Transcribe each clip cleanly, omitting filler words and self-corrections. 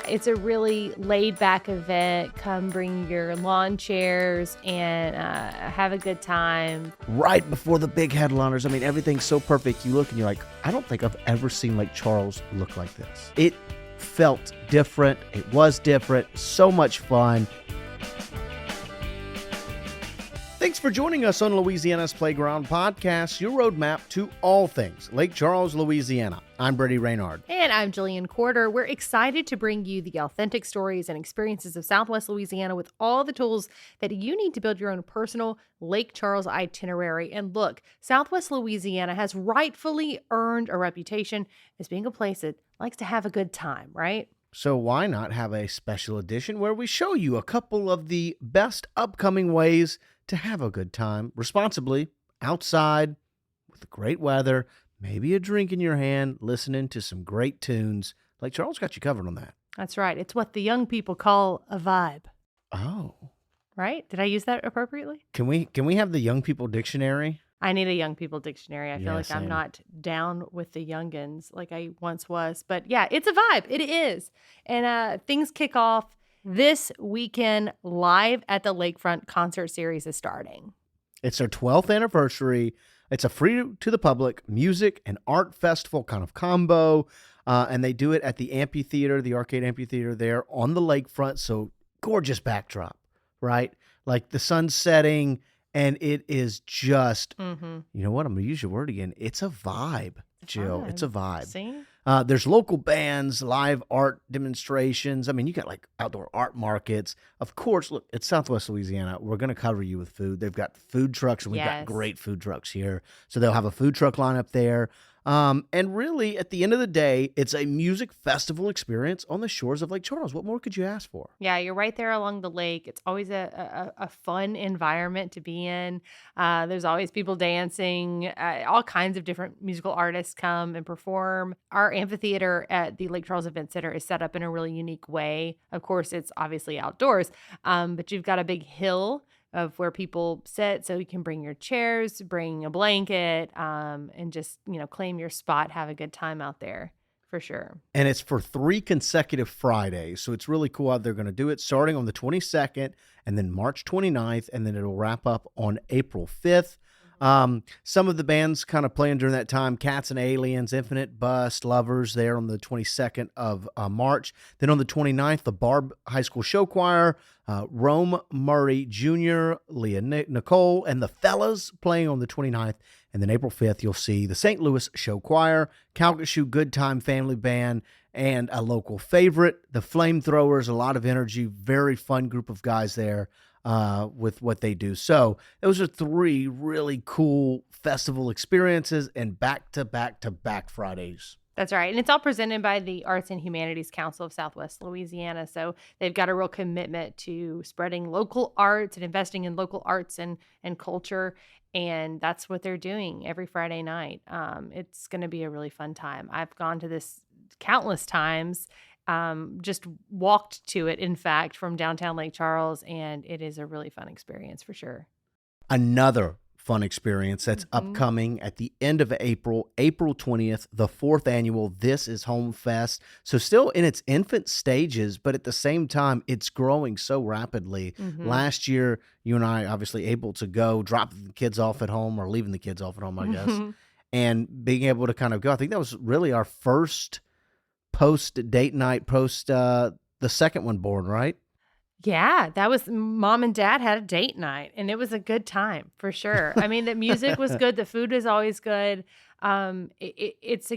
It's a really laid-back event. Come bring your lawn chairs and have a good time. Right before the big headliners. I mean, everything's so perfect. You look and you're like, I don't think I've ever seen Lake Charles look like this. It felt different. It was different. So much fun. Thanks for joining us on Louisiana's Playground Podcast, your roadmap to all things Lake Charles, Louisiana. I'm Brady Raynard. And I'm Jillian Corder. We're excited to bring you the authentic stories and experiences of Southwest Louisiana with all the tools that you need to build your own personal Lake Charles itinerary. And look, Southwest Louisiana has rightfully earned a reputation as being a place that likes to have a good time, right? So why not have a special edition where we show you a couple of the best upcoming ways to have a good time responsibly, outside, with great weather, maybe a drink in your hand, listening to some great tunes. Lake Charles got you covered on that. That's right. It's what the young people call a vibe. Oh. Right? Did I use that appropriately? Can we have the young people dictionary? I need a young people dictionary. I feel like same. I'm not down with the youngins like I once was. But yeah, it's a vibe. It is. And things kick off this weekend. Live at the Lakefront concert series is starting. It's their 12th anniversary. It's a free to the public music and art festival kind of combo. And they do it at the amphitheater, the arcade amphitheater there on the lakefront. So gorgeous backdrop, right? Like the sun's setting and it is just, you know what? I'm going to use your word again. It's a vibe, Jill. It's a vibe. See? There's local bands, live art demonstrations. I mean, you got like outdoor art markets. Of course, look, it's Southwest Louisiana. We're going to cover you with food. They've got food trucks, and we've got great food trucks here. So they'll have a food truck lineup there. And really, at the end of the day, it's a music festival experience on the shores of Lake Charles. What more could you ask for? Yeah, you're right there along the lake. It's always a fun environment to be in. There's always people dancing. All kinds of different musical artists come and perform. Our amphitheater at the Lake Charles Event Center is set up in a really unique way. Of course, it's obviously outdoors, but you've got a big hill of where people sit, so you can bring your chairs, bring a blanket, and just, claim your spot, have a good time out there for sure. And it's for 3 consecutive Fridays, so it's really cool how they're going to do it, starting on the 22nd and then March 29th, and then it'll wrap up on April 5th. Some of the bands kind of playing during that time: Cats and Aliens, Infinite Bust, Lovers there on the 22nd of March. Then on the 29th, the Barb High School Show Choir, Rome Murray Jr., Leah Nicole, and the Fellas playing on the 29th. And then April 5th, you'll see the St. Louis Show Choir, Calcasieu Good Time Family Band, and a local favorite, the Flamethrowers. A lot of energy, very fun group of guys there with what they do. So those are 3 really cool festival experiences and back-to-back-to-back Fridays. That's right. And it's all presented by the Arts and Humanities Council of Southwest Louisiana. So they've got a real commitment to spreading local arts and investing in local arts and culture. And that's what they're doing every Friday night. It's going to be a really fun time. I've gone to this countless times, just walked to it, in fact, from downtown Lake Charles. And it is a really fun experience for sure. Another fun experience that's upcoming at the end of April, April 20th, the 4th annual This Is Home Fest. So still in its infant stages, but at the same time, it's growing so rapidly. Last year, you and I obviously able to go drop the kids off at home, or leaving the kids off at home, I guess, and being able to kind of go. I think that was really our first post-date night, post the second one born, right? Yeah, that was mom and dad had a date night, and it was a good time for sure. I mean, the music was good. The food was always good. It's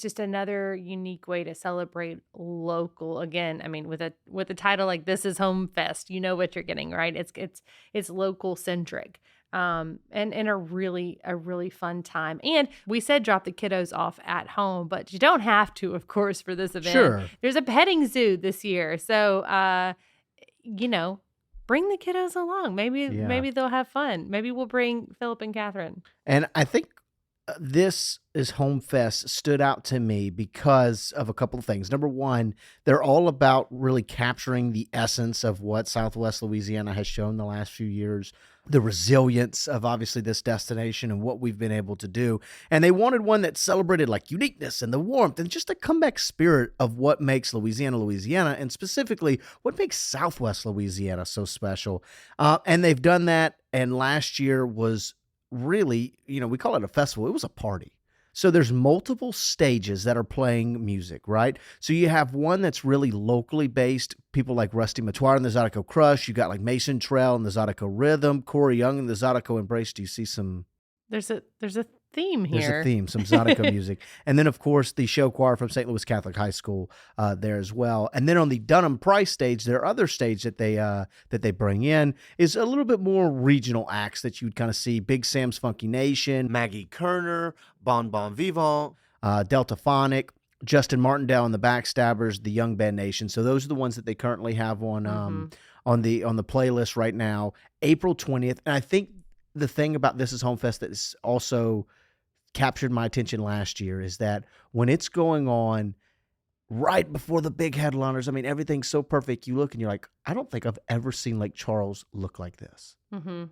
just another unique way to celebrate local. Again, I mean, with a title like This Is Home Fest, you know what you're getting, right? It's local centric. And a really fun time. And we said drop the kiddos off at home, but you don't have to, of course, for this event. Sure. There's a petting zoo this year. So, bring the kiddos along. Maybe they'll have fun. Maybe we'll bring Philip and Catherine. And I think This is Home Fest stood out to me because of a couple of things. Number one, they're all about really capturing the essence of what Southwest Louisiana has shown the last few years, the resilience of obviously this destination and what we've been able to do. And they wanted one that celebrated like uniqueness and the warmth and just a comeback spirit of what makes Louisiana, Louisiana, and specifically what makes Southwest Louisiana so special. And they've done that. And last year was really, we call it a festival. It was a party. So there's multiple stages that are playing music, right? So you have one that's really locally based, people like Rusty Matoir and the Zydeco Crush. You got like Mason Trail and the Zydeco Rhythm, Corey Young and the Zydeco Embrace. Do you see some? There's a theme There's a here. theme, some Zydeco music. And then, of course, the show choir from St. Louis Catholic High School there as well. And then on the Dunham Price stage, their other stage that they bring in is a little bit more regional acts that you'd kind of see. Big Sam's Funky Nation, Maggie Kerner, Bon Bon Vivant. Deltaphonic, Justin Martindale and the Backstabbers, the Young Band Nation. So those are the ones that they currently have on the playlist right now, April 20th. And I think the thing about This Is Home Fest that is also captured my attention last year is that when it's going on right before the big headliners, I mean, everything's so perfect. You look and you're like, I don't think I've ever seen Lake Charles look like this. Mm-hmm.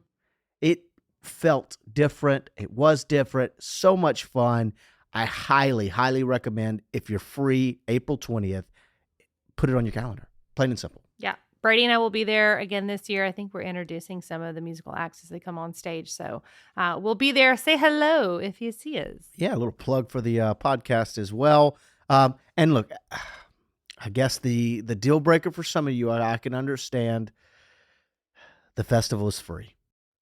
It felt different. It was different. So much fun. I highly, highly recommend, if you're free, April 20th, put it on your calendar. Plain and simple. Yeah. Brady and I will be there again this year. I think we're introducing some of the musical acts as they come on stage. So we'll be there. Say hello if you see us. Yeah, a little plug for the podcast as well. And look, I guess the deal breaker for some of you, I can understand. The festival is free.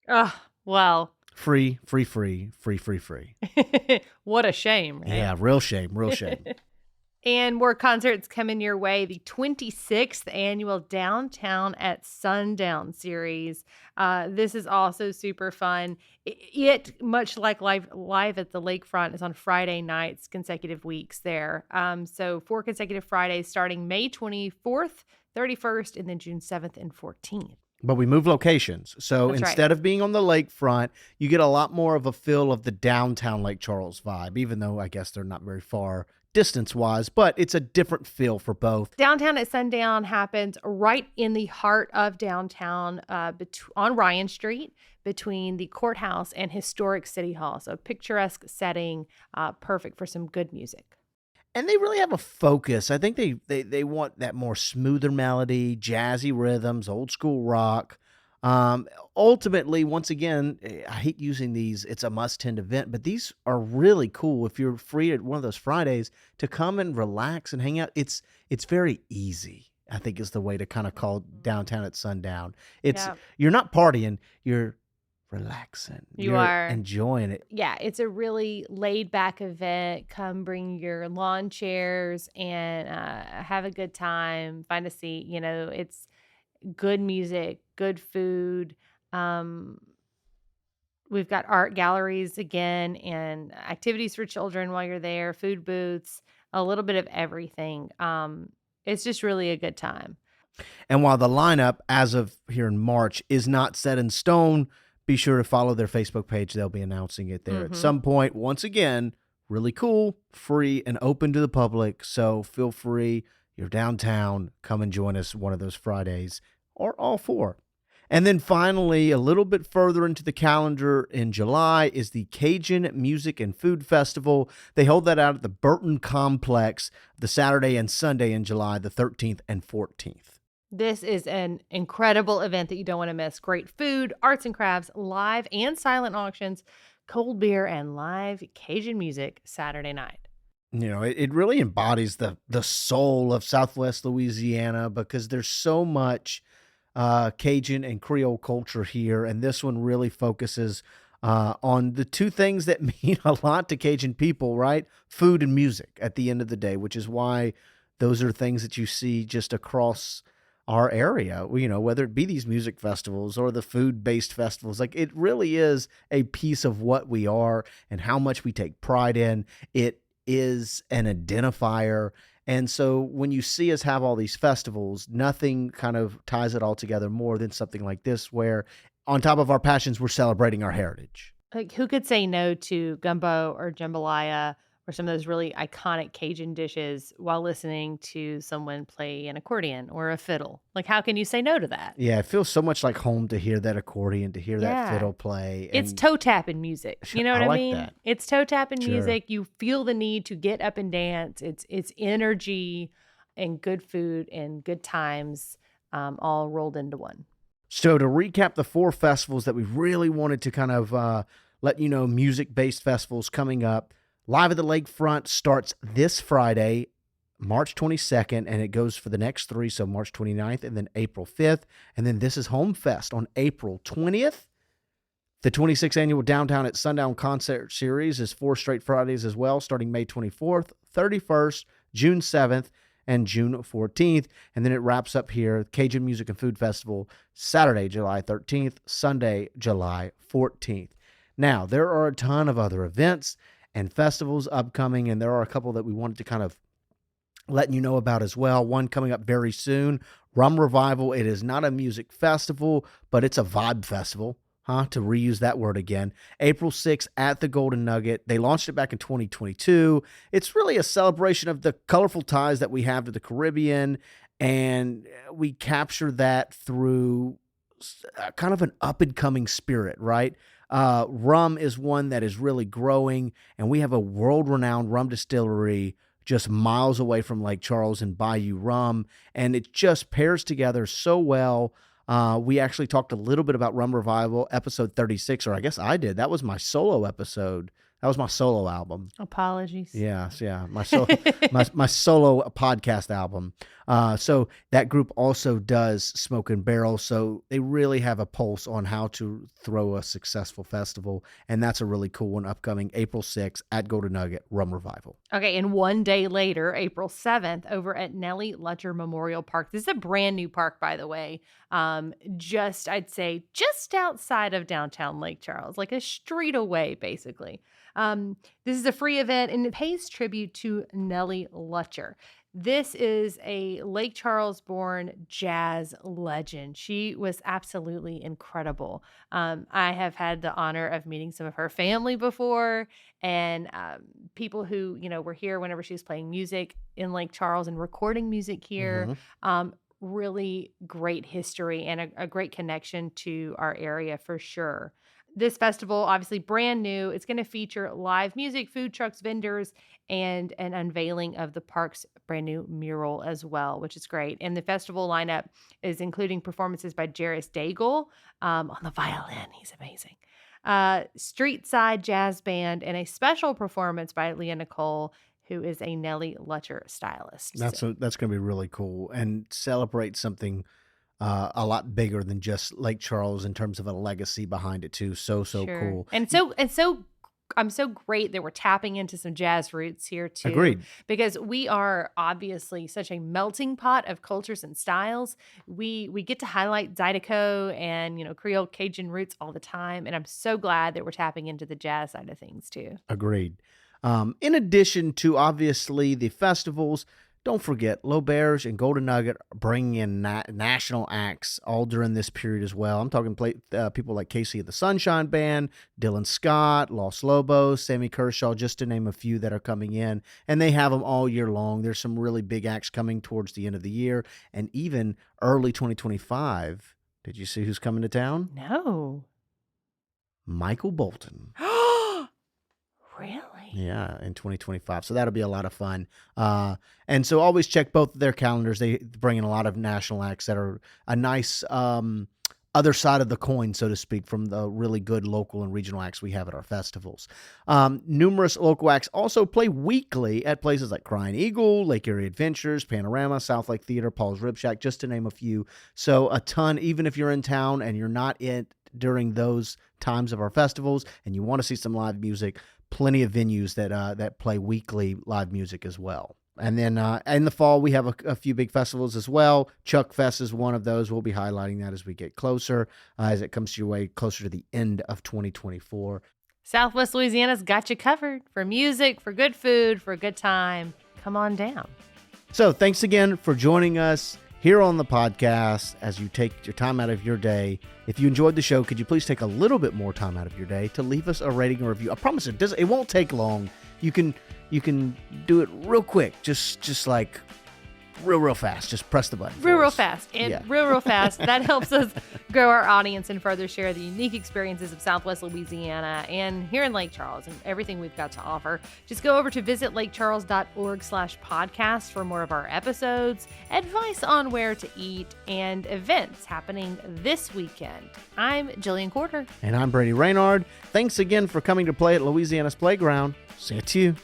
Oh, well. Free, free, free, free, free, free. What a shame, right? Yeah, real shame, real shame. And more concerts coming your way. The 26th annual Downtown at Sundown series. This is also super fun. It much like live at the lakefront, is on Friday nights, consecutive weeks there. So 4 consecutive Fridays starting May 24th, 31st, and then June 7th and 14th. But we move locations. So That's instead right. of being on the lakefront, you get a lot more of a feel of the downtown Lake Charles vibe, even though I guess they're not very far distance-wise, but it's a different feel for both. Downtown at Sundown happens right in the heart of downtown on Ryan Street between the courthouse and historic City Hall. So picturesque setting, perfect for some good music. And they really have a focus. I think they want that more smoother melody, jazzy rhythms, old school rock. Ultimately, once again, I hate using these, it's a must-attend event, but these are really cool if you're free at one of those Fridays to come and relax and hang out. It's very easy, I think, is the way to kind of call Downtown at Sundown. Yeah. You're not partying, you're relaxing. You You're are enjoying it. Yeah, it's a really laid back event. Come bring your lawn chairs and have a good time. Find a seat. It's good music, good food. We've got art galleries again and activities for children while you're there, food booths, a little bit of everything. It's just really a good time. And while the lineup, as of here in March, is not set in stone, be sure to follow their Facebook page. They'll be announcing it there at some point. Once again, really cool, free, and open to the public. So feel free. You're downtown. Come and join us one of those Fridays or all 4. And then finally, a little bit further into the calendar in July is the Cajun Music and Food Festival. They hold that out at the Burton Complex the Saturday and Sunday in July, the 13th and 14th. This is an incredible event that you don't want to miss. Great food, arts and crafts, live and silent auctions, cold beer, and live Cajun music Saturday night. It really embodies the soul of Southwest Louisiana because there's so much Cajun and Creole culture here. And this one really focuses on the 2 things that mean a lot to Cajun people, right? Food and music at the end of the day, which is why those are things that you see just across our area, whether it be these music festivals or the food-based festivals. Like, it really is a piece of what we are and how much we take pride in. It is an identifier. And so when you see us have all these festivals, nothing kind of ties it all together more than something like this, where on top of our passions, we're celebrating our heritage. Like, who could say no to gumbo or jambalaya or some of those really iconic Cajun dishes while listening to someone play an accordion or a fiddle? Like, how can you say no to that? Yeah, it feels so much like home to hear that accordion, to hear that Yeah. fiddle play, It's and toe tapping music. You know what I I like mean? that. It's toe tapping Sure. music. You feel the need to get up and dance. It's energy and good food and good times, all rolled into one. So to recap the 4 festivals that we really wanted to kind of let you know, music-based festivals coming up. Live at the Lakefront starts this Friday, March 22nd, and it goes for the next 3, so March 29th and then April 5th. And then This Is Home Fest on April 20th. The 26th annual Downtown at Sundown concert series is 4 straight Fridays as well, starting May 24th, 31st, June 7th, and June 14th. And then it wraps up here, Cajun Music and Food Festival, Saturday, July 13th, Sunday, July 14th. Now, there are a ton of other events and festivals upcoming, and there are a couple that we wanted to kind of letting you know about as well. One coming up very soon, Rum Revival. It is not a music festival, but it's a vibe festival. To reuse that word again. April 6th at the Golden Nugget. They launched it back in 2022. It's really a celebration of the colorful ties that we have to the Caribbean, and we capture that through kind of an up-and-coming spirit, right? Rum is one that is really growing, and we have a world-renowned rum distillery just miles away from Lake Charles and Bayou Rum, and it just pairs together so well. We actually talked a little bit about Rum Revival, episode 36, or I guess I did. That was my solo episode. That was my solo album. Apologies. Yes, yeah, my solo podcast album. So that group also does Smoke and Barrel, so they really have a pulse on how to throw a successful festival, and that's a really cool one upcoming April 6th at Golden Nugget, Rum Revival. Okay, and one day later, April 7th, over at Nellie Letcher Memorial Park. This is a brand new park, by the way. I'd say, just outside of downtown Lake Charles, like a street away, basically. This is a free event, and it pays tribute to Nellie Letcher. This is a Lake Charles born jazz legend. She was absolutely incredible. I have had the honor of meeting some of her family before, and people who, were here whenever she was playing music in Lake Charles and recording music here. Really great history and a great connection to our area for sure. This festival, obviously brand new, it's going to feature live music, food trucks, vendors, and an unveiling of the park's brand new mural as well, which is great. And the festival lineup is including performances by Jairus Daigle on the violin. He's amazing. Street Side Jazz Band, and a special performance by Leah Nicole, who is a Nellie Letcher stylist. That's going to be really cool and celebrate something a lot bigger than just Lake Charles in terms of a legacy behind it too. So Sure. cool. And I'm so great that we're tapping into some jazz roots here too. Agreed. Because we are obviously such a melting pot of cultures and styles. We get to highlight Zydeco and Creole Cajun roots all the time, and I'm so glad that we're tapping into the jazz side of things too. Agreed. In addition to obviously the festivals, don't forget L'Auberge and Golden Nugget are bringing in national acts all during this period as well. I'm talking people like Casey of the Sunshine Band, Dylan Scott, Los Lobos, Sammy Kershaw, just to name a few that are coming in. And they have them all year long. There's some really big acts coming towards the end of the year and even early 2025. Did you see who's coming to town? No. Michael Bolton. Really? Yeah, in 2025. So that'll be a lot of fun. And so always check both of their calendars. They bring in a lot of national acts that are a nice other side of the coin, so to speak, from the really good local and regional acts we have at our festivals. Numerous local acts also play weekly at places like Crying Eagle, Lake Erie Adventures, Panorama, South Lake Theater, Paul's Rib Shack, just to name a few. So a ton, even if you're in town and you're not in during those times of our festivals and you want to see some live music, plenty of venues that play weekly live music as well. And then in the fall, we have a few big festivals as well. Chuck Fest is one of those. We'll be highlighting that as we get closer, as it comes to your way closer to the end of 2024. Southwest Louisiana's got you covered for music, for good food, for a good time. Come on down. So thanks again for joining us. here on the podcast as you take your time out of your day. If you enjoyed the show, could you please take a little bit more time out of your day to leave us a rating or review? I promise it won't take long. You can do it real quick, just like real fast. Just press the button. Real fast. And Yeah. real fast. That helps us grow our audience and further share the unique experiences of Southwest Louisiana and here in Lake Charles and everything we've got to offer. Just go over to visitlakecharles.org/podcast for more of our episodes, advice on where to eat, and events happening this weekend. I'm Jillian Quarter. And I'm Brady Raynard. Thanks again for coming to play at Louisiana's Playground. See you.